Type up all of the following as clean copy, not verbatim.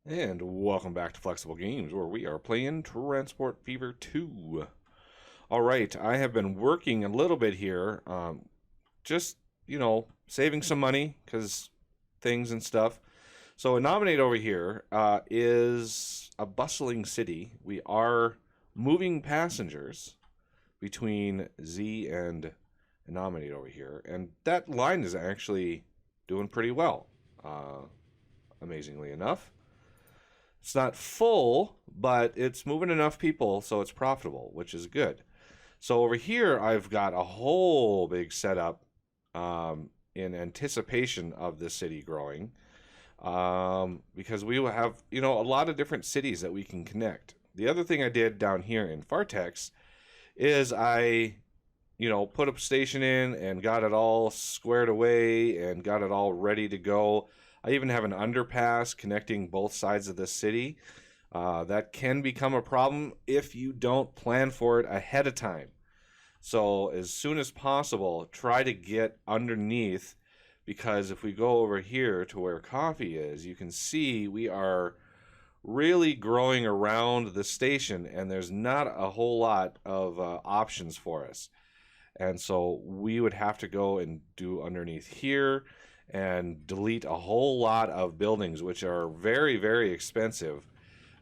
And welcome back to Flexible Games, where we are playing Transport Fever 2. Alright, I have been working a little bit here, just, saving some money, because things and stuff. So a nominate over here is a bustling city. We are moving passengers between Z and a nominate over here, and that line is actually doing pretty well, amazingly enough. It's not full, but it's moving enough people so it's profitable, which is good. So over here, I've got a whole big setup in anticipation of the city growing, because we will have, a lot of different cities that we can connect. The other thing I did down here in Fartex is I, put a station in and got it all squared away and got it all ready to go. I even have an underpass connecting both sides of the city. That can become a problem if you don't plan for it ahead of time. So as soon as possible, try to get underneath, because if we go over here to where coffee is, you can see we are really growing around the station, and there's not a whole lot of options for us. And so we would have to go and do underneath here and delete a whole lot of buildings, which are very, very expensive,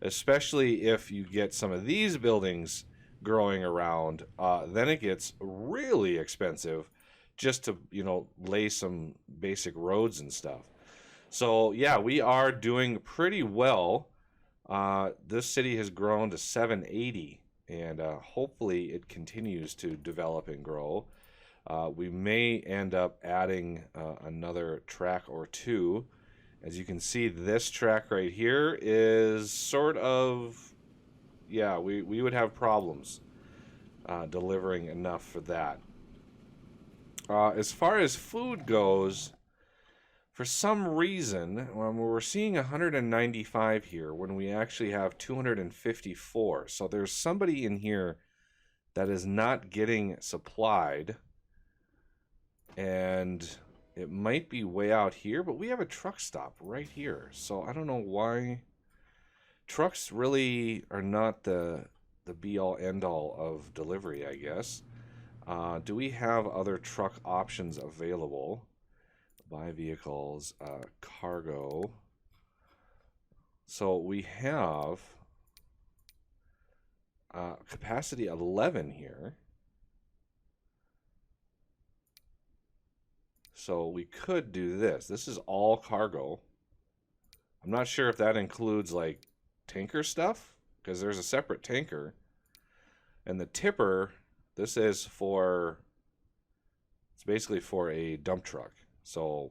especially if you get some of these buildings growing around. Then it gets really expensive just to, lay some basic roads and stuff. So yeah, we are doing pretty well. This city has grown to 780, and hopefully it continues to develop and grow. We may end up adding another track or two. As you can see, this track right here is sort of, we would have problems delivering enough for that. As far as food goes, for some reason, we're seeing 195 here when we actually have 254. So there's somebody in here that is not getting supplied. And it might be way out here, but we have a truck stop right here. So I don't know why. Trucks really are not the be-all, end-all of delivery, I guess. Do we have other truck options available? Buy vehicles, cargo. So we have capacity 11 here. So we could do this. This is all cargo. I'm not sure if that includes like tanker stuff, because there's a separate tanker. And the tipper, this is for, it's basically for a dump truck. So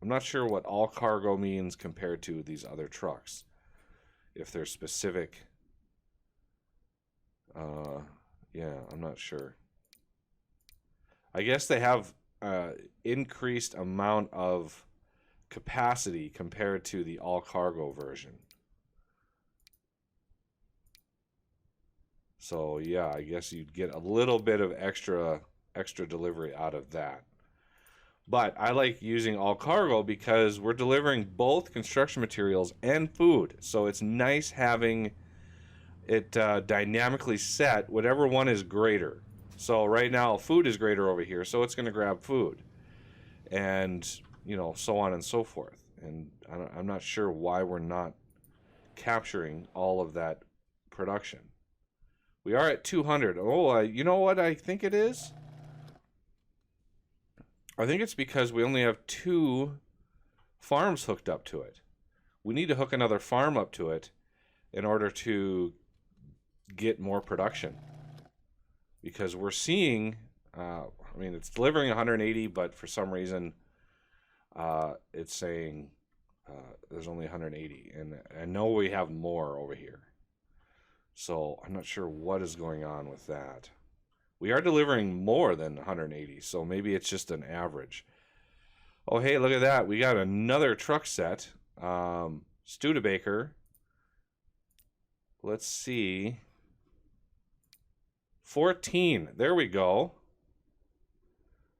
I'm not sure what all cargo means compared to these other trucks. If they're specific. Yeah, I'm not sure. I guess they have increased amount of capacity compared to the all cargo version. So yeah, I guess you'd get a little bit of extra delivery out of that. But I like using all cargo because we're delivering both construction materials and food. So it's nice having it dynamically set, whatever one is greater. So right now, food is greater over here, so it's going to grab food. And, so on and so forth. And I'm not sure why we're not capturing all of that production. We are at 200. Oh, you know what I think it is? I think it's because we only have 2 farms hooked up to it. We need to hook another farm up to it in order to get more production. Because we're seeing, it's delivering 180, but for some reason, it's saying there's only 180. And I know we have more over here. So I'm not sure what is going on with that. We are delivering more than 180, so maybe it's just an average. Oh, hey, look at that. We got another truck set. Studebaker. Let's see. 14. There we go.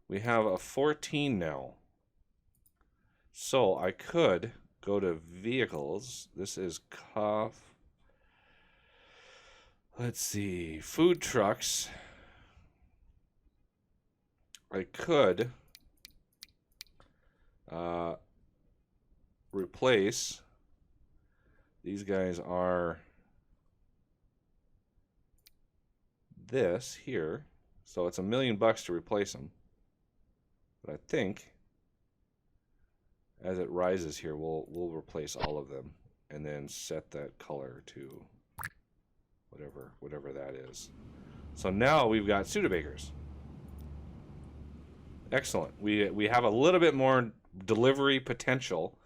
We have a 14 now. So I could go to vehicles. This is cough. Let's see. Food trucks. I could replace. These guys are this here. So it's $1 million to replace them. But I think as it rises here, we'll replace all of them and then set that color to whatever that is. So now we've got Studebakers. Excellent. We have a little bit more delivery potential,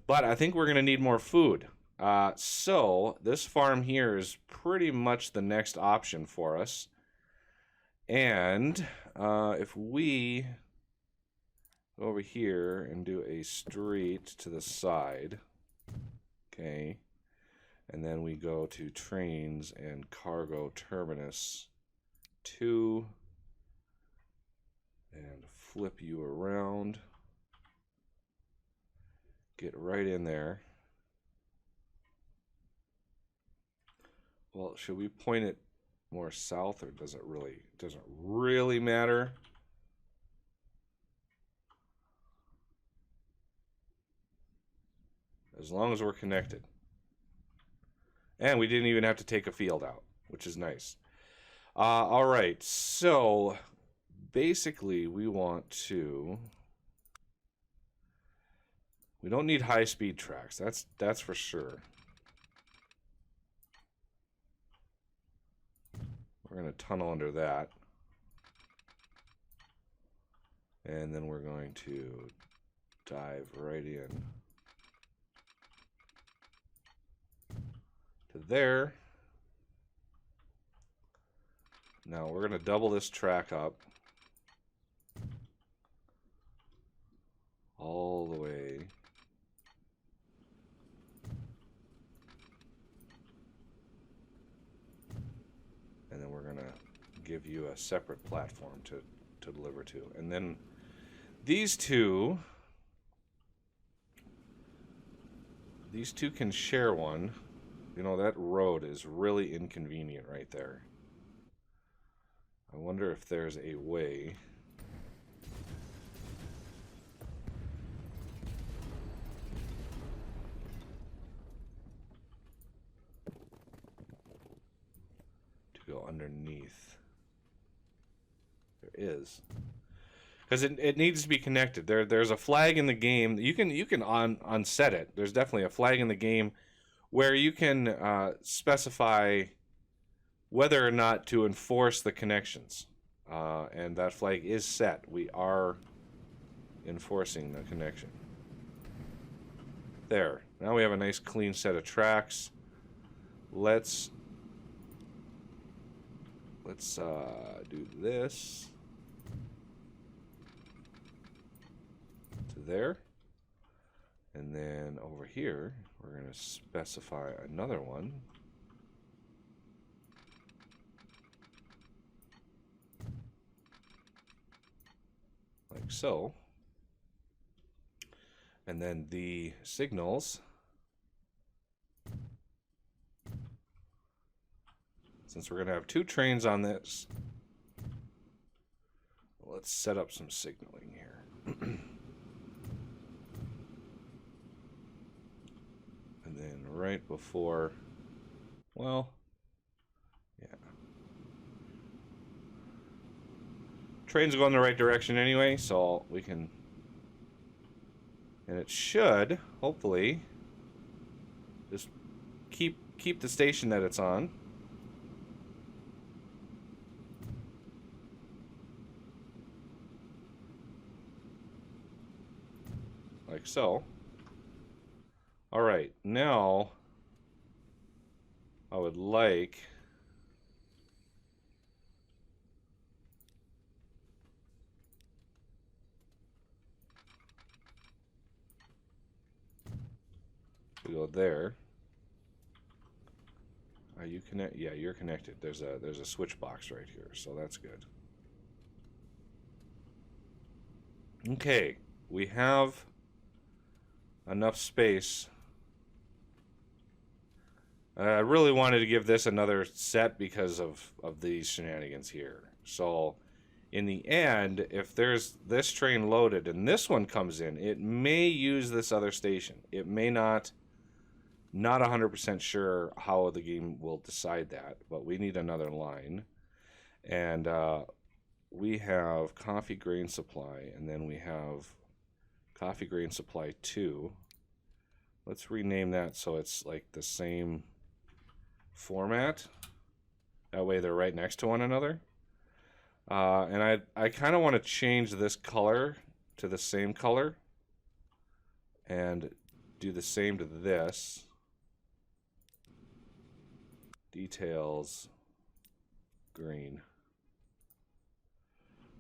but I think we're going to need more food. So this farm here is pretty much the next option for us. And if we go over here and do a street to the side, okay, and then we go to trains and cargo terminus 2 and flip you around, get right in there. Well, should we point it more south, or doesn't really matter? As long as we're connected. And we didn't even have to take a field out, which is nice. All right, so basically we don't need high-speed tracks. That's for sure. We're going to tunnel under that. And then we're going to dive right in to there. Now we're going to double this track up all the way and then we're going to give you a separate platform to deliver to. And then these two can share one. You know, that road is really inconvenient right there. I wonder if there's a way to go underneath. There is. Because it needs to be connected. There's a flag in the game. You can unset it. There's definitely a flag in the game where you can specify whether or not to enforce the connections. And that flag is set. We are enforcing the connection. There. Now we have a nice clean set of tracks. Let's do this to there. And then over here, we're going to specify another one. Like so. And then the signals, since we're going to have 2 trains on this, let's set up some signaling here. And then right before, well, yeah. Trains go in the right direction anyway, so we can, and it should, hopefully, just keep the station that it's on. Like so. All right, now I would like to go there. Are you connected? Yeah, you're connected. There's a switch box right here, so that's good. Okay, we have enough space. I really wanted to give this another set because of these shenanigans here. So in the end, if there's this train loaded and this one comes in, it may use this other station. It may not. Not 100% sure how the game will decide that, but we need another line. And we have coffee grain supply, and then we have coffee grain supply 2. Let's rename that so it's like the same format. That way they're right next to one another. And I kind of want to change this color to the same color and do the same to this. Details, green.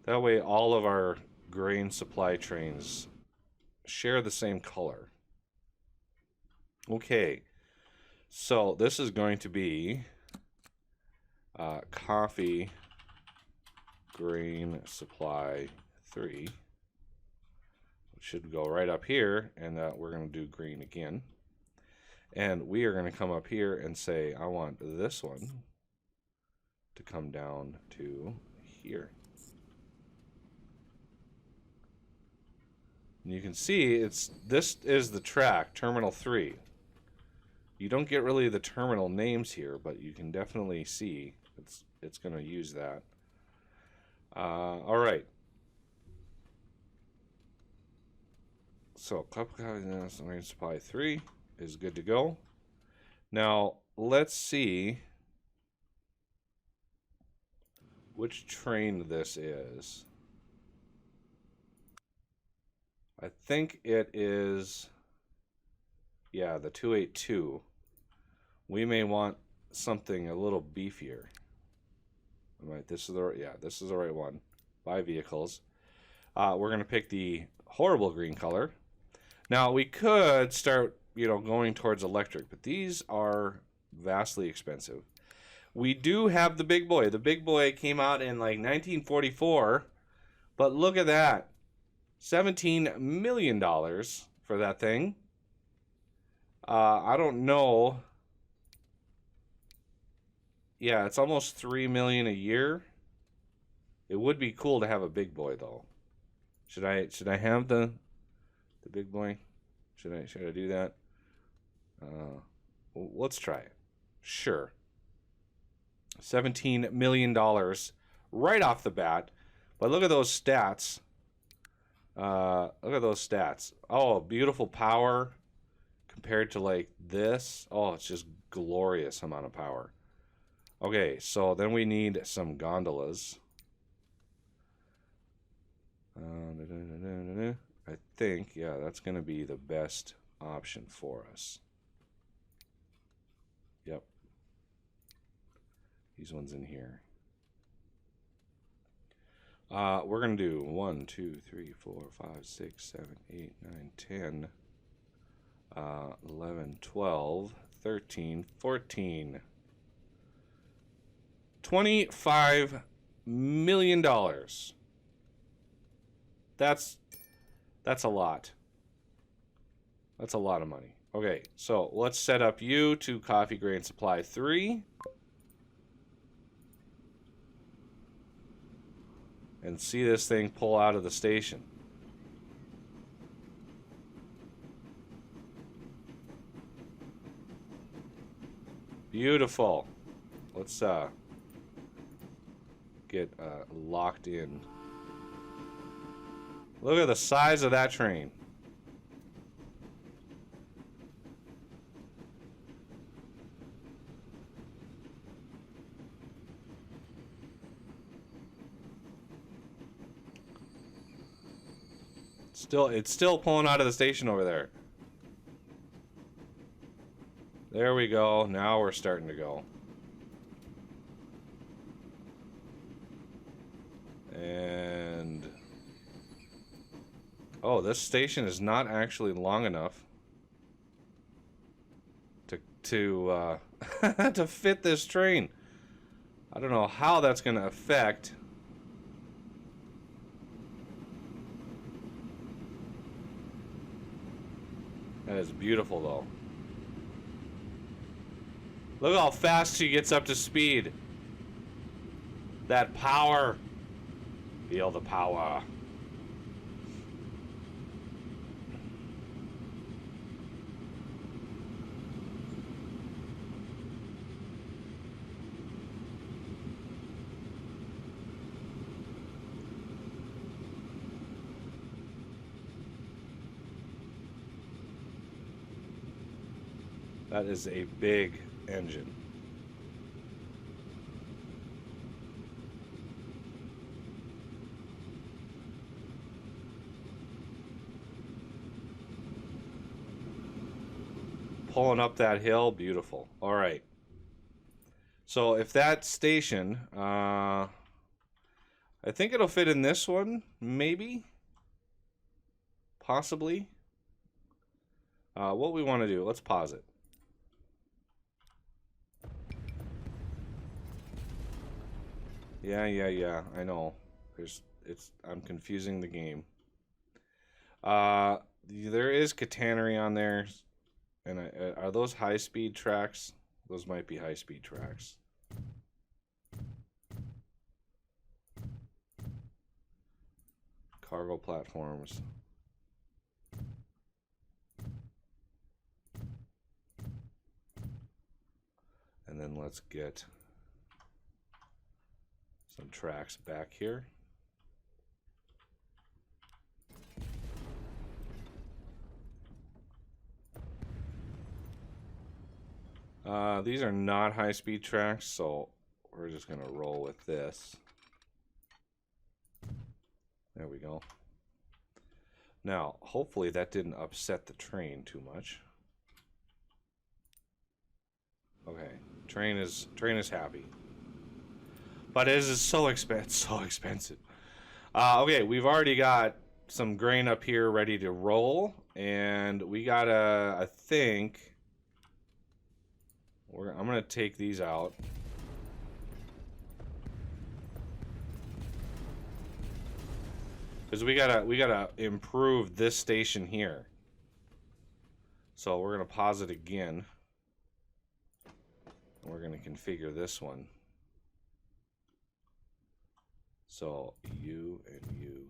That way all of our grain supply trains share the same color. Okay, so this is going to be coffee grain supply 3. It should go right up here, and we're going to do green again. And we are going to come up here and say, I want this one to come down to here. And you can see this is the track, Terminal 3. You don't get really the terminal names here, but you can definitely see it's going to use that. All right. So, coffee supply 3 is good to go. Now, let's see which train this is. I think it is, yeah, the 282. We may want something a little beefier. All right, this is the right one. Buy vehicles. We're going to pick the horrible green color. Now, we could start going towards electric, but these are vastly expensive. We do have the big boy. The big boy came out in like 1944, but look at that. $17 million for that thing. I don't know. Yeah, it's almost $3 million a year. It would be cool to have a big boy though. Should I have the big boy? Should I do that? Let's try it. Sure. $17 million right off the bat. But look at those stats. Look at those stats. Oh, beautiful power compared to like this. Oh, it's just glorious amount of power. Okay, so then we need some gondolas. I think, yeah, that's going to be the best option for us. Yep. These ones in here. We're going to do 1, 2, 3, 4, 5, 6, 7, 8, 9, 10, 11, 12, 13, 14. $25 million. That's a lot. That's a lot of money. Okay, so let's set up you to coffee grain supply 3. And see this thing pull out of the station. Beautiful. Let's get locked in. Look at the size of that train. It's still pulling out of the station over there. There we go. Now we're starting to go. And oh, this station is not actually long enough to to fit this train. I don't know how that's going to affect. is beautiful, though. Look how fast she gets up to speed. That power. Feel the power. That is a big engine. Pulling up that hill, beautiful. All right. So if that station, I think it'll fit in this one, maybe, possibly. What we want to do, let's pause it. Yeah, I know. I'm confusing the game. There is catenary on there, and are those high-speed tracks? Those might be high-speed tracks. Cargo platforms. And then let's get some tracks back here. These are not high-speed tracks, so we're just going to roll with this. There we go. Now, hopefully that didn't upset the train too much. Okay, train is happy. But it is so expensive. Okay, we've already got some grain up here ready to roll, and we gotta, I think, I'm gonna take these out. Because we gotta improve this station here. So we're gonna pause it again. And we're gonna configure this one. So you and you.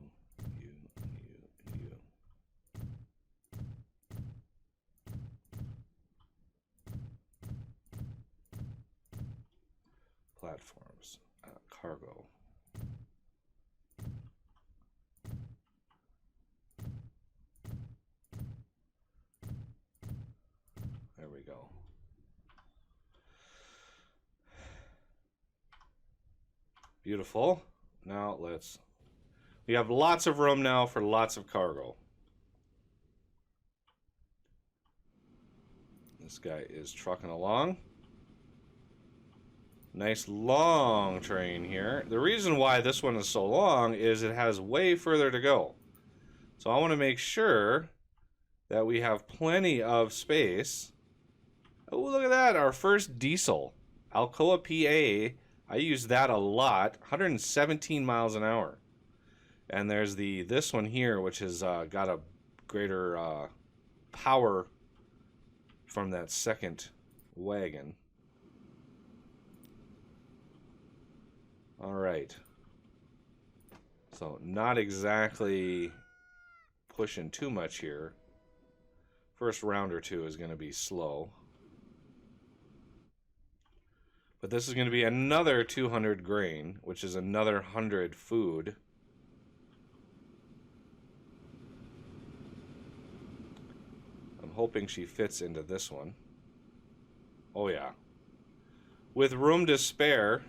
Platforms, cargo. There we go. Beautiful. Now we have lots of room now for lots of cargo. This guy is trucking along. Nice long train here. The reason why this one is so long is it has way further to go. So I want to make sure that we have plenty of space. Oh, look at that. Our first diesel. Alcoa PA. I use that a lot. 117 miles an hour. And there's this one here, which has got a greater power from that second wagon. All right. So not exactly pushing too much here. First round or two is going to be slow. But this is going to be another 200 grain, which is another 100 food. I'm hoping she fits into this one. Oh yeah. With room to spare.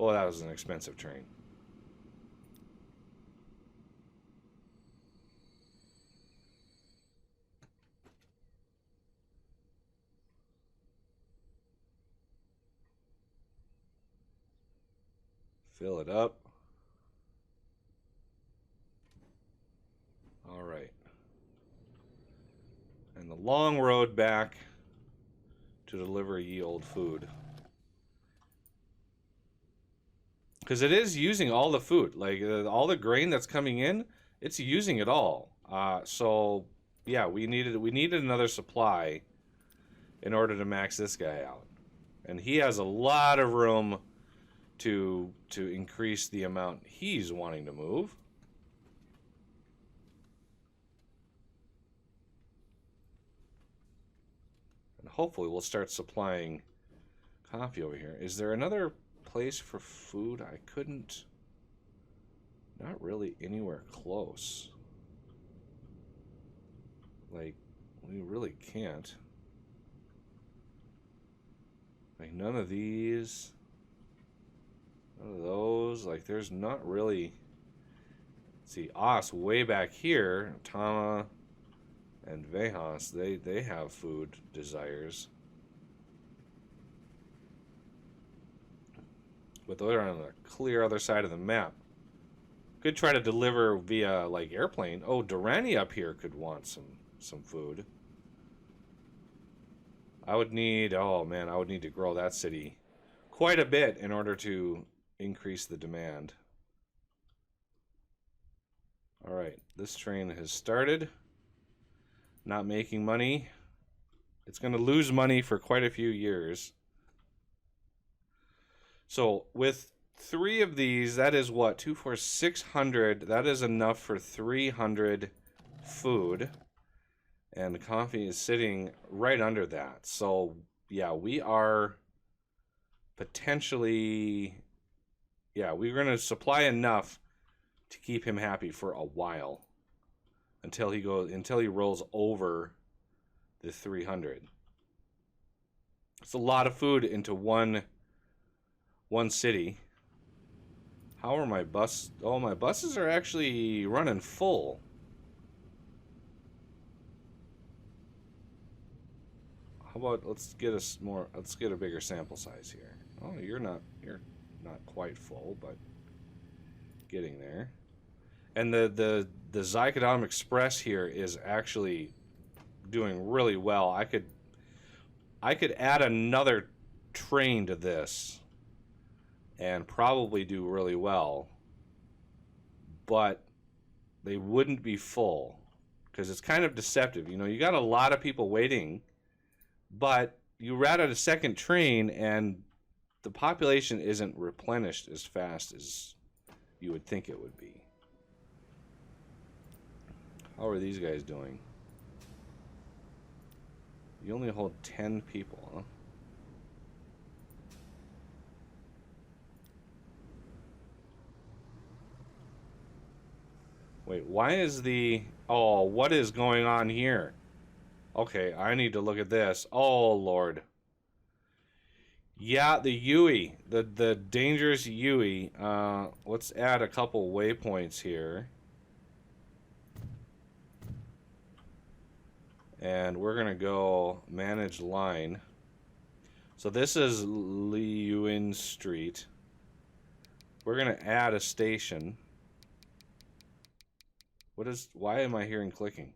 Oh, that was an expensive train. Fill it up. All right. And the long road back to deliver ye old food. Because it is using all the food. Like, all the grain that's coming in It's using it all. So yeah, we needed another supply in order to max this guy out, and he has a lot of room to increase the amount he's wanting to move. And hopefully we'll start supplying coffee over here. Is there another place for food? I couldn't. Not really anywhere close. Like, we really can't. Like, none of these. None of those. Like, there's not really. Let's see, Os way back here. Tama and Vehas, they have food desires. But they're on the clear other side of the map. Could try to deliver via, like, airplane. Oh, Durrani up here could want some food. I would need, oh man, I would need to grow that city quite a bit in order to increase the demand. All right, this train has started. Not making money. It's going to lose money for quite a few years. So with 3 of these, that is what? 2, 4, 600. That is enough for 300 food. And coffee is sitting right under that. So, yeah, we are potentially... Yeah, we're going to supply enough to keep him happy for a while. Until he rolls over the 300. It's a lot of food into one city. How are my bus? Oh, my buses are actually running full. How about let's get a bigger sample size here. Oh, you're not quite full, but getting there. And the Zykodom Express here is actually doing really well. I could add another train to this and probably do really well, but they wouldn't be full because it's kind of deceptive. You know, you got a lot of people waiting, but you route out a second train and the population isn't replenished as fast as you would think it would be. How are these guys doing? You only hold 10 people, huh? Wait, why is the... Oh, what is going on here? Okay, I need to look at this. Oh, Lord. Yeah, the Yui. The dangerous Yui. Let's add a couple waypoints here. And we're going to go manage line. So this is Liyuan Street. We're going to add a station. Why am I hearing clicking?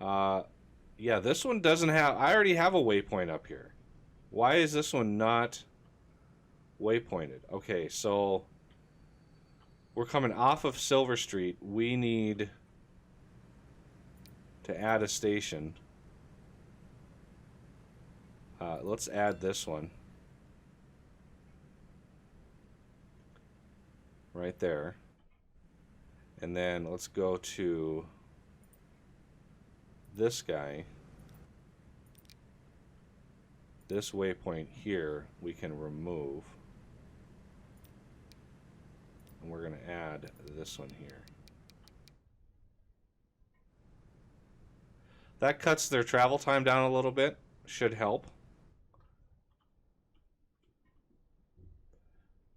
Yeah, this one doesn't have, I already have a waypoint up here. Why is this one not waypointed? Okay, so we're coming off of Silver Street. We need to add a station. Let's add this one. Right there. And then let's go to this guy. This waypoint here we can remove. And we're going to add this one here. That cuts their travel time down a little bit. Should help.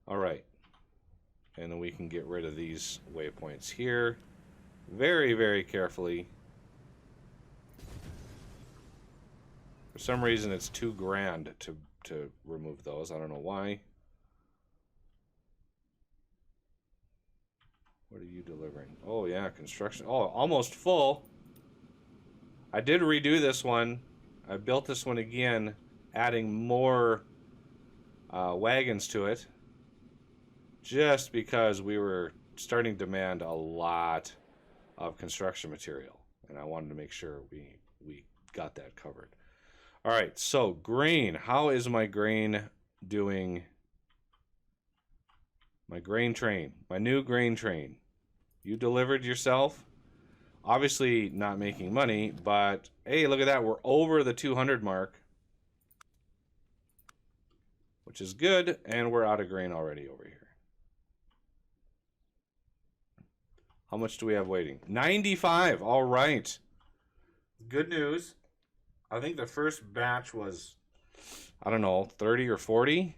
Alright. And then we can get rid of these waypoints here. Very, very carefully. For some reason it's too grand to remove those. I don't know why. What are you delivering? Oh yeah, construction. Oh, almost full. I did redo this one. I built this one again, adding more wagons to it. just because we were starting to demand a lot of construction material, and I wanted to make sure we got that covered. All right, so grain. How is my grain doing? My grain train, my new grain train. You delivered yourself. Obviously not making money, but hey, look at that. We're over the 200 mark, which is good, and we're out of grain already over here. How much do we have waiting? 95. All right. Good news. I think the first batch was, I don't know, 30 or 40.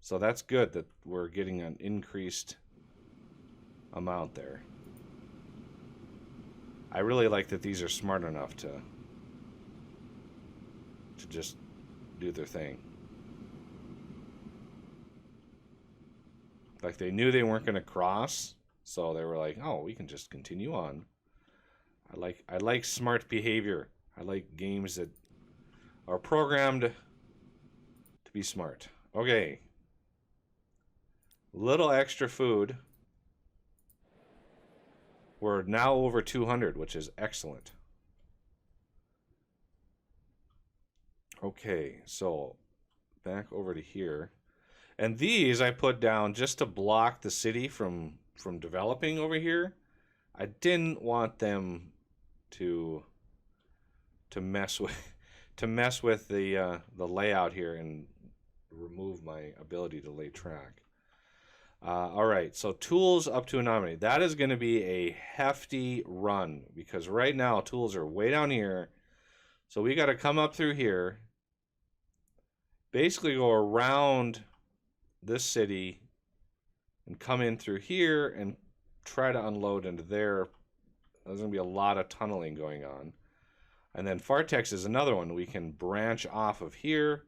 So that's good that we're getting an increased amount there. I really like that these are smart enough to just do their thing. Like they knew they weren't going to cross, so they were like, "Oh, we can just continue on." I like smart behavior. I like games that are programmed to be smart. Okay. Little extra food. We're now over 200, which is excellent. Okay, so back over to here. And these I put down just to block the city from developing over here. I didn't want them to mess with the layout here and remove my ability to lay track. All right, so tools up to a nominee. That is going to be a hefty run because right now tools are way down here. So we got to come up through here, basically go around this city and come in through here and try to unload into there. There's going to be a lot of tunneling going on. And then Fartex is another one. We can branch off of here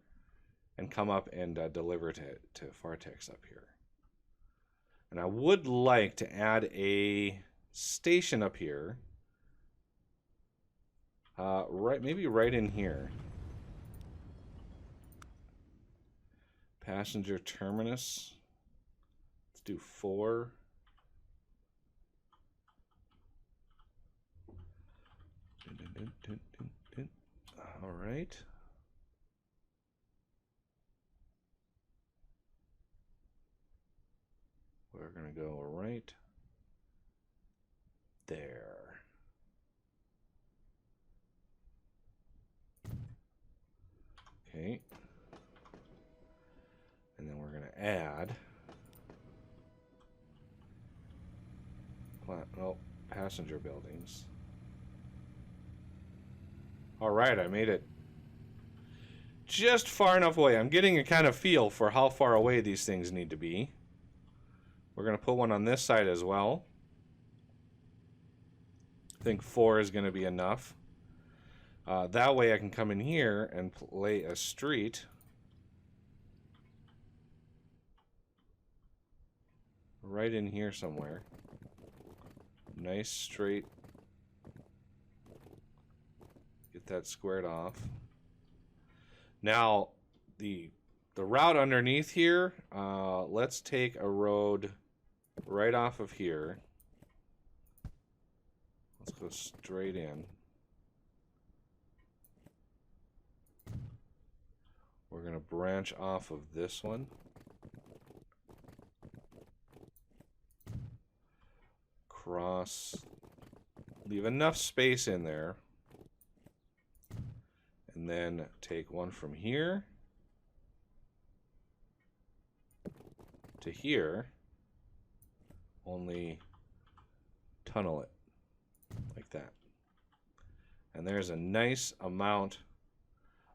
and come up and deliver to Fartex up here. And I would like to add a station up here. Maybe right in here. Passenger terminus. Let's do 4. All right. We're going to go right there. Okay. And then we're going to add passenger buildings. All right, I made it just far enough away. I'm getting a kind of feel for how far away these things need to be. We're going to put one on this side as well. I think 4 is going to be enough. That way I can come in here and lay a street right in here somewhere. Nice straight. Get that squared off. Now the route underneath here, let's take a road right off of here. Let's go straight in. We're going to branch off of this one. Cross. Leave enough space in there. And then take one from here to here. Only tunnel it like that. And there's a nice amount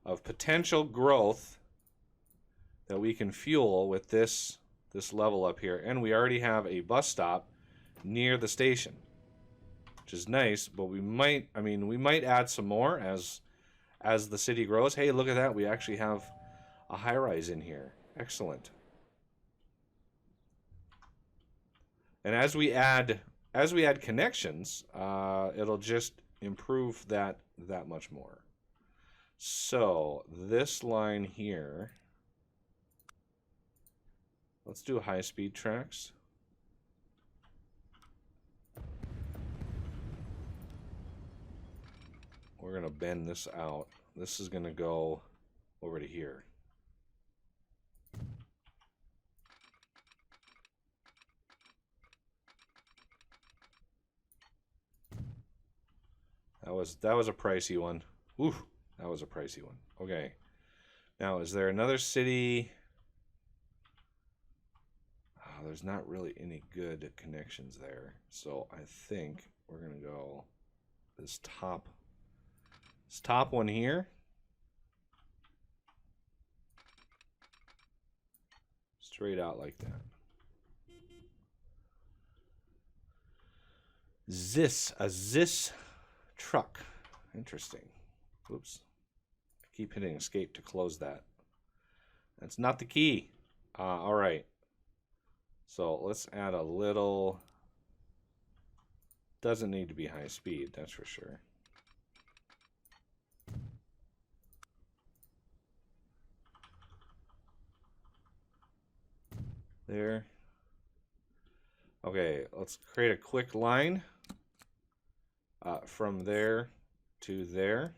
of potential growth that we can fuel with this level up here. And we already have a bus stop near the station, which is nice, but we might add some more as the city grows. Hey, look at that. We actually have a high-rise in here. Excellent. And as we add connections, it'll just improve that much more. So this line here, let's do high-speed tracks. We're going to bend this out. This is going to go over to here. That was a pricey one. Ooh, that was a pricey one. Okay. Now, is there another city? Oh, there's not really any good connections there. So I think we're going to go this top one here. Straight out like that. This truck. Interesting. Oops. I keep hitting escape to close that. That's not the key. All right. So let's add a little. Doesn't need to be high speed, that's for sure. There. Okay, let's create a quick line from there to there.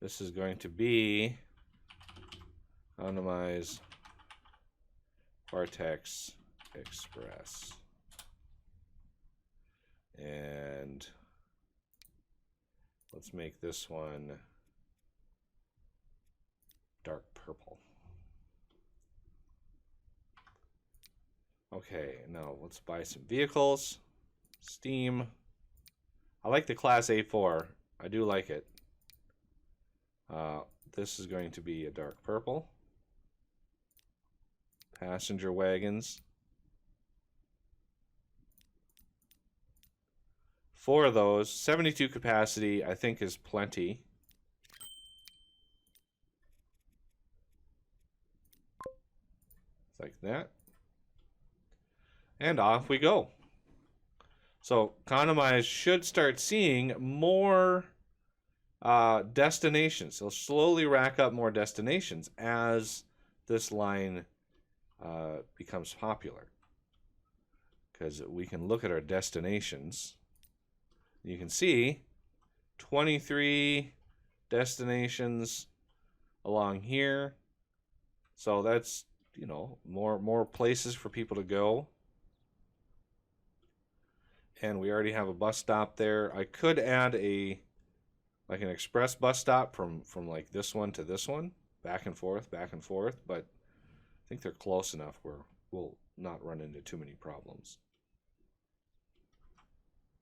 This is going to be randomize Vortex Express. And let's make this one dark purple. Okay, now let's buy some vehicles. Steam. I like the Class A4. I do like it. This is going to be a dark purple. Passenger wagons. 4 of those. 72 capacity, I think, is plenty. Like that. And off we go. So Economize should start seeing more destinations. They'll slowly rack up more destinations as this line becomes popular. Because we can look at our destinations. You can see 23 destinations along here. So that's, you know, more places for people to go. And we already have a bus stop there. I could add an express bus stop from like this one to this one, back and forth, but I think they're close enough where we'll not run into too many problems.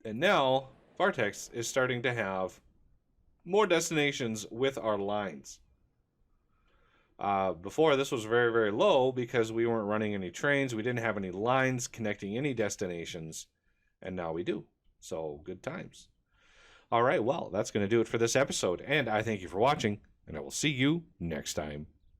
And now Vortex is starting to have more destinations with our lines. Before, this was very, very low because we weren't running any trains. We didn't have any lines connecting any destinations. And now we do. So good times. All right, well, that's going to do it for this episode. And I thank you for watching. And I will see you next time.